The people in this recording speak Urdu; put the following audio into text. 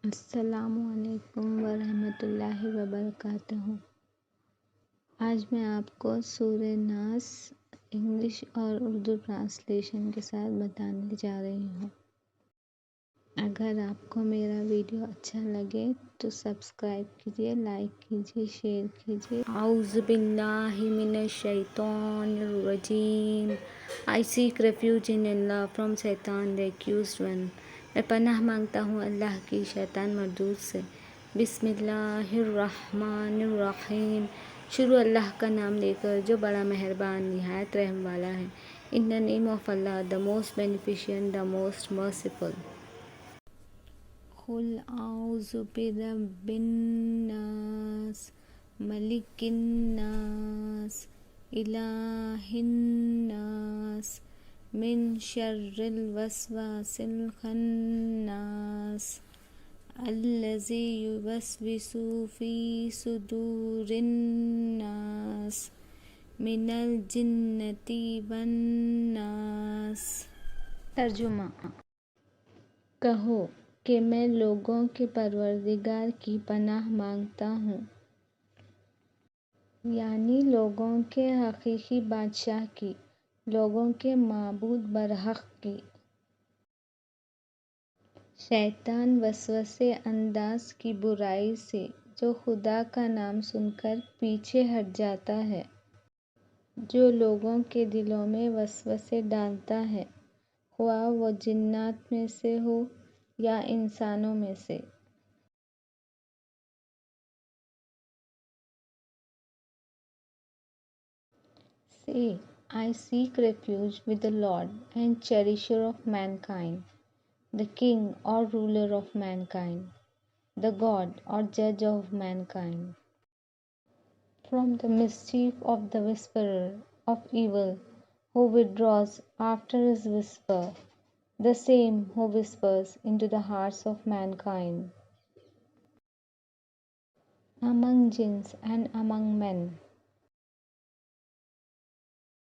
السلام علیکم ورحمۃ اللہ وبرکاتہ۔ آج میں آپ کو سورہ ناس انگلش اور اردو ٹرانسلیشن کے ساتھ بتانے جا رہی ہوں۔ اگر آپ کو میرا ویڈیو اچھا لگے تو سبسکرائب کیجیے، لائک کیجیے، شیئر کیجیے۔ اعوذ باللہ من الشیطان الرجیم۔ I seek refuge in Allah from Satan the accused one۔ میں پناہ مانگتا ہوں اللہ کی شیطان مردود سے۔ بسم اللہ الرحمن الرحیم۔ شروع اللہ کا نام لے کر جو بڑا مہربان نہایت رحم والا ہے۔ In the name of Allah, the most beneficent, the most merciful۔ قل اعوذ برب الناس، ملک الناس، الہ الناس، من شر الوسواس الخناس، الذی یوسوس فی صدور الناس، من الجنۃ والناس۔ ترجمہ۔ کہو کہ میں لوگوں کے پروردگار کی پناہ مانگتا ہوں، یعنی لوگوں کے حقیقی بادشاہ کی، لوگوں کے معبود برحق کی۔ شیطان وسوسے انداز کی برائی سے جو خدا کا نام سن کر پیچھے ہٹ جاتا ہے، جو لوگوں کے دلوں میں وسوسے ڈالتا ہے، خواہ وہ جنات میں سے ہو یا انسانوں میں سے۔ Say, I seek refuge with the Lord and cherisher of mankind, the King or ruler of mankind, the God or judge of mankind, from the mischief of the whisperer of evil, who withdraws after his whisper, the same who whispers into the hearts of mankind, among jinns and among men,